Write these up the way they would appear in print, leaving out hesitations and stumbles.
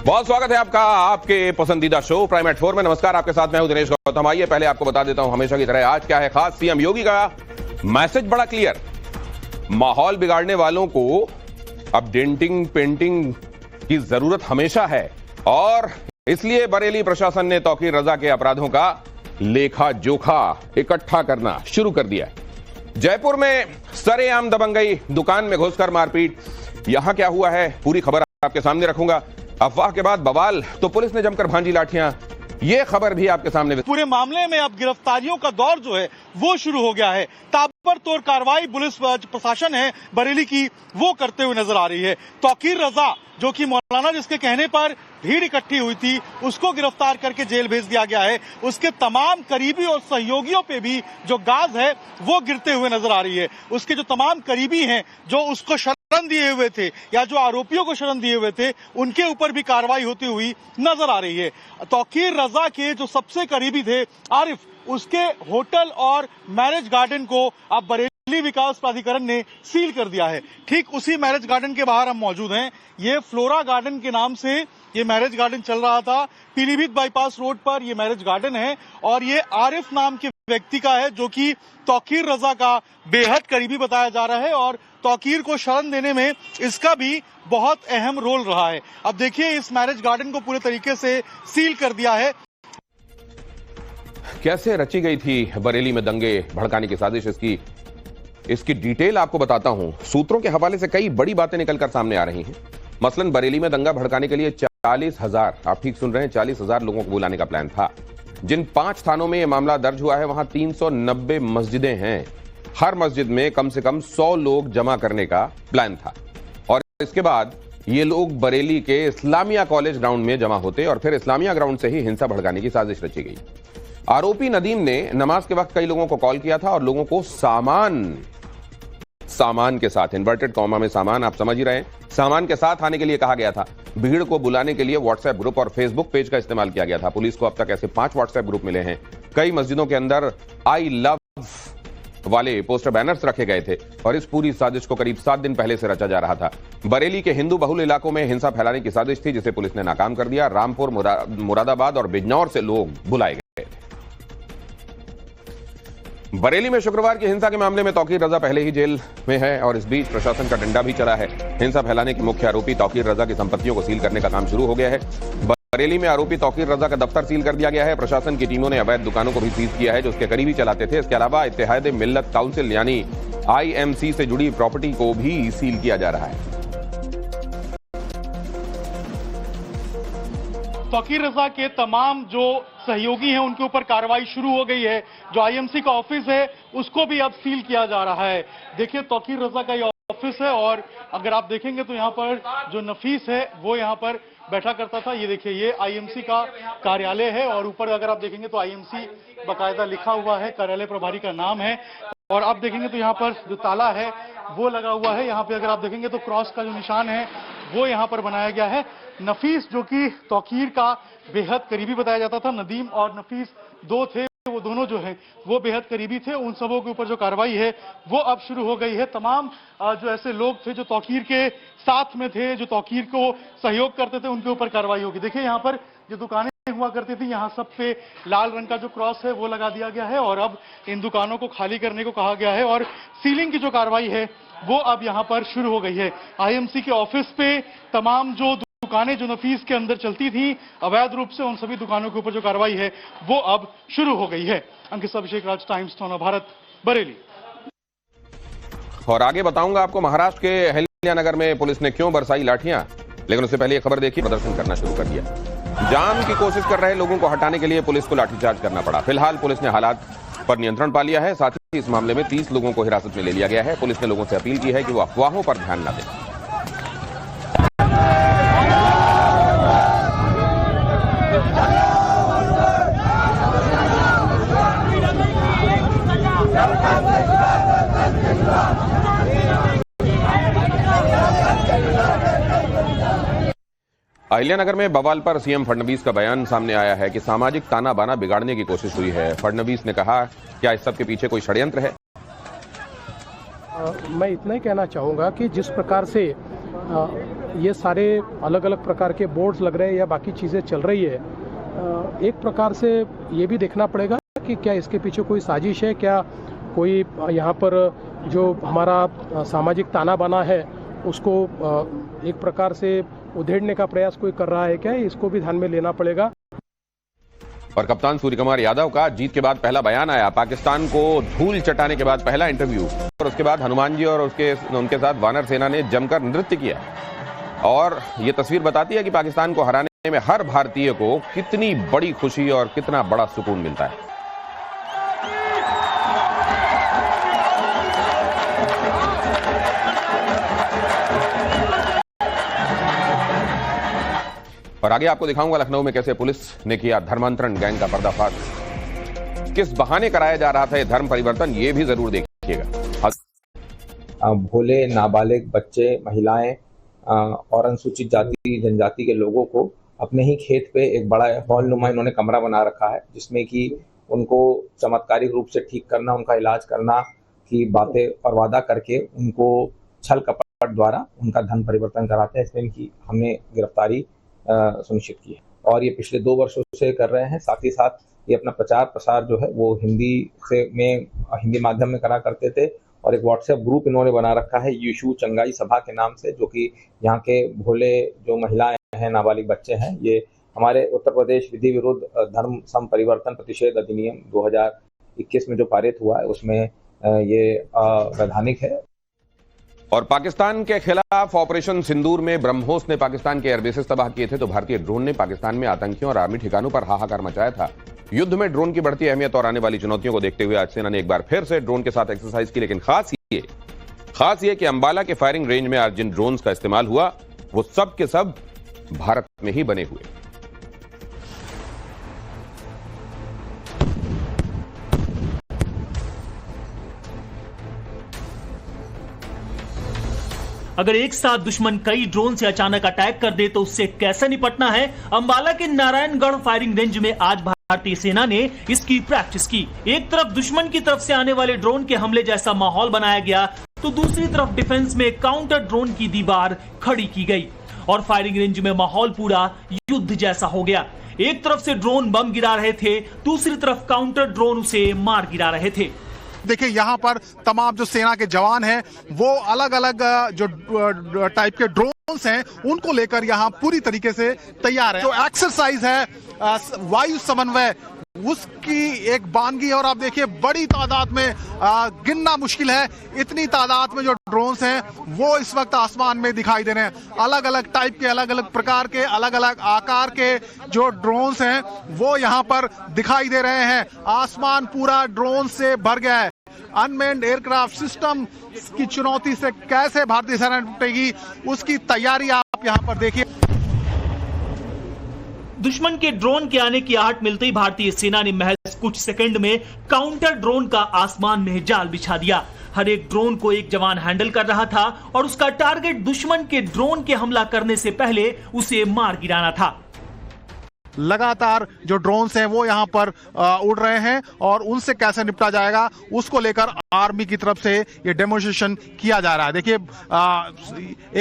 बहुत स्वागत है आपका आपके पसंदीदा शो प्राइम एट 4 में। नमस्कार, आपके साथ मैं हूं दिनेश गौतम। आइए पहले आपको बता देता हूं हमेशा की तरह आज क्या है खास। सीएम योगी का मैसेज बड़ा क्लियर, माहौल बिगाड़ने वालों को अब डेंटिंग पेंटिंग की जरूरत हमेशा है और इसलिए बरेली प्रशासन ने तौकीर रजा के अपराधों का लेखा जोखा इकट्ठा करना शुरू कर दिया है। जयपुर में सरेआम दबंगई, दुकान में घुसकर मारपीट, यहां क्या हुआ है पूरी खबर आपके सामने रखूंगा। अफवाह के बाद बवाल तो पुलिस ने जमकर भांजी लाठियां, ये खबर भी आपके सामने। पूरे मामले में अब गिरफ्तारियों का दौर जो है वो शुरू हो गया है। ताबड़तोड़ कार्रवाई पुलिस प्रशासन है बरेली की वो करते हुए नजर आ रही है। तौकीर रजा जो कि मौलाना जिसके कहने पर भीड़ इकट्ठी हुई थी उसको गिरफ्तार करके जेल भेज दिया गया है। उसके तमाम करीबी और सहयोगियों पे भी जो गाज है वो गिरते हुए नजर आ रही है। उसके जो तमाम करीबी हैं जो उसको शरण दिए हुए थे या जो आरोपियों को शरण दिए हुए थे उनके ऊपर भी कार्रवाई होती हुई नजर आ रही है। तौकीर रजा के जो सबसे करीबी थे आरिफ, उसके होटल और मैरिज गार्डन को अब बरेली विकास प्राधिकरण ने सील कर दिया है। ठीक उसी मैरिज गार्डन के बाहर हम मौजूद हैं। ये फ्लोरा गार्डन के नाम से ये मैरिज गार्डन चल रहा था। पीलीभीत बाईपास रोड पर ये मैरिज गार्डन है और ये आरिफ नाम के व्यक्ति का है जो कि तौकीर रजा का बेहद करीबी बताया जा रहा है और तौकीर को शरण देने में इसका भी बहुत अहम रोल रहा है। अब देखिए इस मैरिज गार्डन को पूरे तरीके से सील कर दिया है। कैसे रची गई थी बरेली में दंगे भड़काने की साजिश, इसकी डिटेल आपको बताता हूं। सूत्रों के हवाले से कई बड़ी बातें निकलकर सामने आ रही हैं। मसलन बरेली में दंगा भड़काने के लिए 40,000, आप ठीक सुन रहे हैं, 40,000 लोगों को बुलाने का प्लान था। जिन 5 थानों में यह मामला दर्ज हुआ है वहां 390 मस्जिदें हैं। हर मस्जिद में कम से कम 100 लोग जमा करने का प्लान था और इसके बाद ये लोग बरेली के इस्लामिया कॉलेज ग्राउंड में जमा होते और फिर इस्लामिया ग्राउंड से ही हिंसा भड़काने की साजिश रची गई। आरोपी नदीम ने नमाज के वक्त कई लोगों को कॉल किया था और लोगों को सामान के साथ, इन्वर्टेड कॉमा में सामान, आप समझ ही रहे हैं, सामान के साथ आने के लिए कहा गया था। भीड़ को बुलाने के लिए व्हाट्सएप ग्रुप और फेसबुक पेज का इस्तेमाल किया गया था। पुलिस को अब तक ऐसे 5 व्हाट्सएप ग्रुप मिले हैं। कई मस्जिदों के अंदर आई लव वाले पोस्टर बैनर्स रखे गए थे और इस पूरी साजिश को करीब 7 दिन पहले से रचा जा रहा था। बरेली के हिंदू बहुल इलाकों में हिंसा फैलाने की साजिश थी जिसे पुलिस ने नाकाम कर दिया। रामपुर, मुरादाबाद और बिजनौर से लोग बुलाए गए। बरेली में शुक्रवार की हिंसा के मामले में तौकीर रजा पहले ही जेल में है और इस बीच प्रशासन का डंडा भी चला है। हिंसा फैलाने के मुख्य आरोपी तौकीर रजा की संपत्तियों को सील करने का काम शुरू हो गया है। बरेली में आरोपी तौकीर रजा का दफ्तर सील कर दिया गया है। प्रशासन की टीमों ने अवैध दुकानों को भी सीज किया है जो उसके करीबी चलाते थे। इसके अलावा इत्तेहाद मिल्लत काउंसिल यानी IMC से जुड़ी प्रॉपर्टी को भी सील किया जा रहा है। तौकीर रजा के तमाम जो सहयोगी हैं उनके ऊपर कार्रवाई शुरू हो गई है। जो IMC का ऑफिस है उसको भी अब सील किया जा रहा है। देखिए तौकीर रजा का ये ऑफिस है और अगर आप देखेंगे तो यहाँ पर जो नफीस है वो यहाँ पर बैठा करता था। ये देखिए ये IMC का कार्यालय है और ऊपर अगर आप देखेंगे तो IMC बाकायदा लिखा हुआ है, कार्यालय प्रभारी का नाम है। और आप देखेंगे तो यहाँ पर जो ताला है वो लगा हुआ है। यहाँ पे अगर आप देखेंगे तो क्रॉस का जो निशान है वो यहाँ पर बनाया गया है। नफीस जो कि तौकीर का बेहद करीबी बताया जाता था, नदीम और नफीस 2 थे, वो दोनों जो है वो बेहद करीबी थे। उन सबों के ऊपर जो कार्रवाई है वो अब शुरू हो गई है। तमाम जो ऐसे लोग थे जो तौकीर के साथ में थे, जो तौकीर को सहयोग करते थे, उनके ऊपर कार्रवाई होगी। देखिए यहाँ पर जो दुकानें हुआ करती थी यहाँ सब पे लाल रंग का जो क्रॉस है वो लगा दिया गया है और अब इन दुकानों को खाली करने को कहा गया है और सीलिंग की जो कार्रवाई है वो अब यहाँ पर शुरू हो गई है। IMC के ऑफिस पे तमाम जो दुकानें जो नफीस के अंदर चलती थी अवैध रूप से, उन सभी दुकानों के ऊपर जो कार्रवाई है वो अब शुरू हो गई है। अंकित अभिषेक राज, टाइम्स नव भारत, बरेली। और आगे बताऊंगा आपको महाराष्ट्र के अहिल्यानगर में पुलिस ने क्यों बरसाई लाठियां, लेकिन उससे पहले खबर देखिए। प्रदर्शन करना शुरू कर दिया। जाम की कोशिश कर रहे लोगों को हटाने के लिए पुलिस को लाठीचार्ज करना पड़ा। फिलहाल पुलिस ने हालात पर नियंत्रण पा लिया है। साथ ही इस मामले में 30 लोगों को हिरासत में ले लिया गया है। पुलिस ने लोगों से अपील की है कि वो अफवाहों पर ध्यान न दें। अहिल्यानगर में बवाल पर सीएम फडणवीस का बयान सामने आया है कि सामाजिक ताना बाना बिगाड़ने की कोशिश हुई है। फडणवीस ने कहा, क्या इस सब के पीछे कोई षड्यंत्र है? मैं इतना ही कहना चाहूँगा कि जिस प्रकार से ये सारे अलग अलग प्रकार के बोर्ड्स लग रहे हैं या बाकी चीज़ें चल रही है, एक प्रकार से ये भी देखना पड़ेगा कि क्या इसके पीछे कोई साजिश है, क्या कोई यहाँ पर जो हमारा सामाजिक ताना बाना है उसको एक प्रकार से उधेड़ने का प्रयास कोई कर रहा है क्या, इसको भी ध्यान में लेना पड़ेगा। और कप्तान सूर्यकुमार यादव का जीत के बाद पहला बयान आया, पाकिस्तान को धूल चटाने के बाद पहला इंटरव्यू, और उसके बाद हनुमान जी और उनके साथ वानर सेना ने जमकर नृत्य किया। और ये तस्वीर बताती है कि पाकिस्तान को हराने में हर भारतीय को कितनी बड़ी खुशी और कितना बड़ा सुकून मिलता है। और आगे आपको दिखाऊंगा लखनऊ में कैसे पुलिस ने किया धर्मांतरण गैंग का पर्दाफाश। किस बहाने कराया जा रहा था ये धर्म परिवर्तन, ये भी जरूर देखिएगा। भोले नाबालिग बच्चे, महिलाएं और अनुसूचित जाति जनजाति के लोगों को अपने ही खेत पे एक बड़ा हॉल नुमा इन्होंने कमरा बना रखा है, जिसमें कि उनको चमत्कारिक रूप से ठीक करना, उनका इलाज करना की बातें और वादा करके उनको छल कपट द्वारा उनका धर्म परिवर्तन कराते हैं। इसमें इनकी हमने गिरफ्तारी सुनिश्चित की है और ये पिछले 2 वर्षों से कर रहे हैं। साथ ही साथ ये अपना प्रचार प्रसार जो है वो हिंदी माध्यम में करा करते थे और एक व्हाट्सएप ग्रुप इन्होंने बना रखा है यीशु चंगाई सभा के नाम से, जो कि यहाँ के भोले जो महिलाएं हैं, नाबालिग बच्चे हैं, ये हमारे उत्तर प्रदेश विधि विरुद्ध धर्म सम परिवर्तन प्रतिषेध अधिनियम 2021 में जो पारित हुआ है उसमें ये वैधानिक है। और पाकिस्तान के खिलाफ ऑपरेशन सिंदूर में ब्रह्मोस ने पाकिस्तान के एयरबेसेस तबाह किए थे, तो भारतीय ड्रोन ने पाकिस्तान में आतंकियों और आर्मी ठिकानों पर हाहाकार मचाया था। युद्ध में ड्रोन की बढ़ती अहमियत और आने वाली चुनौतियों को देखते हुए आज सेना ने एक बार फिर से ड्रोन के साथ एक्सरसाइज की, लेकिन खास ये कि अंबाला के फायरिंग रेंज में आज जिन ड्रोन्स का इस्तेमाल हुआ वो सब के सब भारत में ही बने हुए। अगर एक साथ दुश्मन कई ड्रोन से अचानक अटैक कर दे तो उससे कैसे निपटना है, अंबाला के नारायणगढ़ फायरिंग रेंज में आज भारतीय सेना ने इसकी प्रैक्टिस की। एक तरफ दुश्मन की तरफ से आने वाले ड्रोन के हमले जैसा माहौल बनाया गया, तो दूसरी तरफ डिफेंस में काउंटर ड्रोन की दीवार खड़ी की गई और फायरिंग रेंज में माहौल पूरा युद्ध जैसा हो गया। एक तरफ से ड्रोन बम गिरा रहे थे, दूसरी तरफ काउंटर ड्रोन उसे मार गिरा रहे थे। देखिए यहाँ पर तमाम जो सेना के जवान हैं वो अलग अलग जो टाइप के ड्रोन्स हैं उनको लेकर यहाँ पूरी तरीके से तैयार है। जो एक्सरसाइज है वायु समन्वय उसकी एक बानगी, और आप देखिए बड़ी तादाद में गिनना मुश्किल है, इतनी तादाद में जो ड्रोन्स हैं वो इस वक्त आसमान में दिखाई दे रहे हैं। अलग अलग टाइप के, अलग अलग प्रकार के, अलग अलग आकार के जो ड्रोन्स हैं वो यहाँ पर दिखाई दे रहे हैं। आसमान पूरा ड्रोन से भर गया है। अनमैन्ड एयरक्राफ्ट सिस्टम की चुनौती से कैसे भारतीय सेना निपटेगी उसकी तैयारी आप यहाँ पर देखिए। दुश्मन के ड्रोन के आने की आहट मिलते ही भारतीय सेना ने महज कुछ सेकंड में काउंटर ड्रोन का आसमान में जाल बिछा दिया। हर एक ड्रोन को एक जवान हैंडल कर रहा था और उसका टारगेट दुश्मन के ड्रोन के हमला करने से पहले उसे मार गिराना था। लगातार जो ड्रोन्स हैं वो यहाँ पर उड़ रहे हैं और उनसे कैसे निपटा जाएगा उसको लेकर आर्मी की तरफ से ये डेमोन्स्ट्रेशन किया जा रहा है। देखिए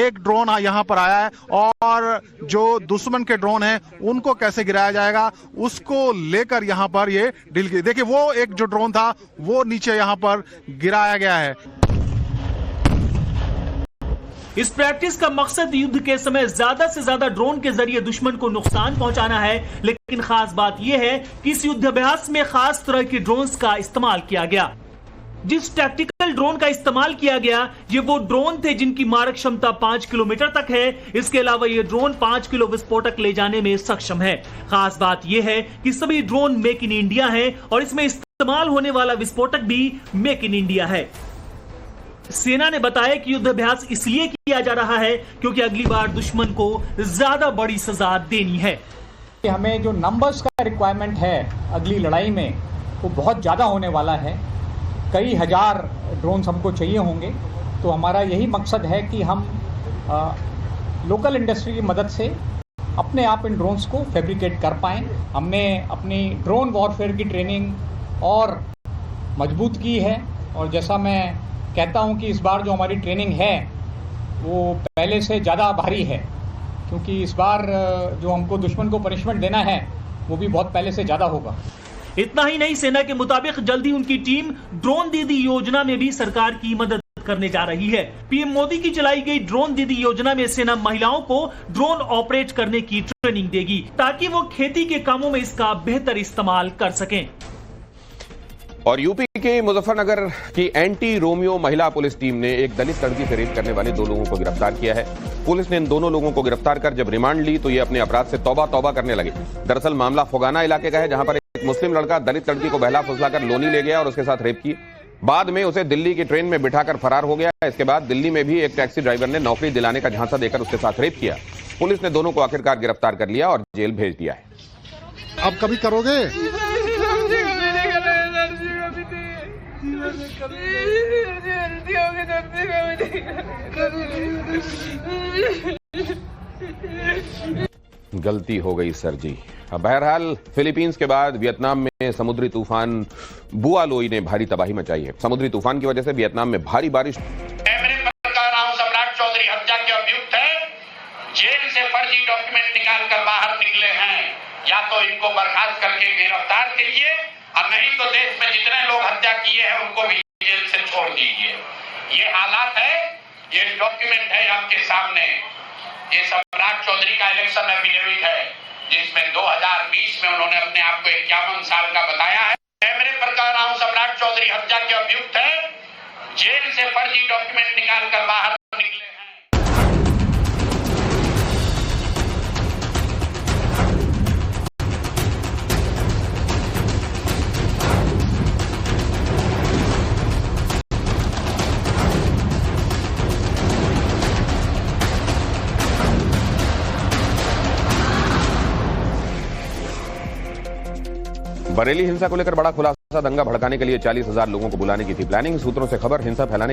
एक ड्रोन यहाँ पर आया है और जो दुश्मन के ड्रोन हैं उनको कैसे गिराया जाएगा उसको लेकर यहाँ पर ये डील की। देखिए वो एक जो ड्रोन था वो नीचे यहाँ पर गिराया गया है। इस प्रैक्टिस का मकसद युद्ध के समय ज्यादा से ज्यादा ड्रोन के जरिए दुश्मन को नुकसान पहुंचाना है, लेकिन खास बात यह है कि इस युद्धाभ्यास में खास तरह के ड्रोन्स का इस्तेमाल किया गया। जिस टैक्टिकल ड्रोन का इस्तेमाल किया गया ये वो ड्रोन थे जिनकी मारक क्षमता 5 किलोमीटर तक है। इसके अलावा ये ड्रोन 5 किलो विस्फोटक ले जाने में सक्षम है। खास बात यह है कि सभी ड्रोन मेक इन इंडिया है और इसमें इस्तेमाल होने वाला विस्फोटक भी मेक इन इंडिया है। सेना ने बताया कि युद्धाभ्यास इसलिए किया जा रहा है क्योंकि अगली बार दुश्मन को ज्यादा बड़ी सजा देनी है। हमें जो नंबर्स का रिक्वायरमेंट है अगली लड़ाई में वो बहुत ज़्यादा होने वाला है। कई हजार ड्रोन्स हमको चाहिए होंगे, तो हमारा यही मकसद है कि हम लोकल इंडस्ट्री की मदद से अपने आप इन ड्रोन्स को फैब्रिकेट कर पाएँ। हमने अपनी ड्रोन वॉरफेयर की ट्रेनिंग और मजबूत की है और जैसा मैं कहता हूं कि इस बार जो हमारी ट्रेनिंग है वो पहले से ज़्यादा भारी है, क्योंकि इस बार जो हमको दुश्मन को पनिशमेंट देना है वो भी बहुत पहले से ज़्यादा होगा। इतना ही नहीं, सेना के मुताबिक जल्दी उनकी टीम ड्रोन दीदी योजना में भी सरकार की मदद करने जा रही है। पीएम मोदी की चलाई गई ड्रोन दीदी योजना में सेना महिलाओं को ड्रोन ऑपरेट करने की ट्रेनिंग देगी ताकि वो खेती के कामों में इसका बेहतर इस्तेमाल कर सकें। और यूपी के मुजफ्फरनगर की एंटी रोमियो महिला पुलिस टीम ने एक दलित लड़की से रेप करने वाले 2 लोगों को गिरफ्तार किया है। पुलिस ने इन दोनों लोगों को गिरफ्तार कर जब रिमांड ली तो ये अपने अपराध से तौबा करने लगे। दरअसल मामला फोगाना इलाके का है, जहां पर एक मुस्लिम लड़का दलित लड़की को बहला फुसलाकर लोनी ले गया और उसके साथ रेप की। बाद में उसे दिल्ली की ट्रेन में बिठाकर फरार हो गया। इसके बाद दिल्ली में भी एक टैक्सी ड्राइवर ने नौकरी दिलाने का झांसा देकर उसके साथ रेप किया। पुलिस ने दोनों को आखिरकार गिरफ्तार कर लिया और जेल भेज दिया है। अब कभी करोगे? गलती हो गई सर जी। अब बहरहाल फिलीपींस के बाद वियतनाम में समुद्री तूफान बुआ लोई ने भारी तबाही मचाई है। समुद्री तूफान की वजह से वियतनाम में भारी बारिश। मेरे पत्रकार राव सम्राट चौधरी हत्या के अभियुक्त है, जेल से फर्जी डॉक्यूमेंट निकाल कर बाहर निकले हैं। या तो इनको बर्खास्त करके गिरफ्तार कीजिए और नहीं तो देश में जितने लोग हत्या किए हैं उनको भी जेल से छोड़ दीजिए। ये हालात है, ये डॉक्यूमेंट है आपके सामने। ये सम्राट चौधरी का इलेक्शन एफिडेविट है जिसमें 2020 में उन्होंने अपने आप को 51 साल का बताया है। मेरे पत्रकार राव सम्राट चौधरी हत्या के अभियुक्त है, जेल से फर्जी डॉक्यूमेंट निकाल कर बाहर निकले हैं। बरेली हिंसा को लेकर बड़ा खुलासा। दंगा भड़काने के लिए 40,000 लोगों को बुलाने की थी प्लानिंग। सूत्रों से खबर, हिंसा फैलाने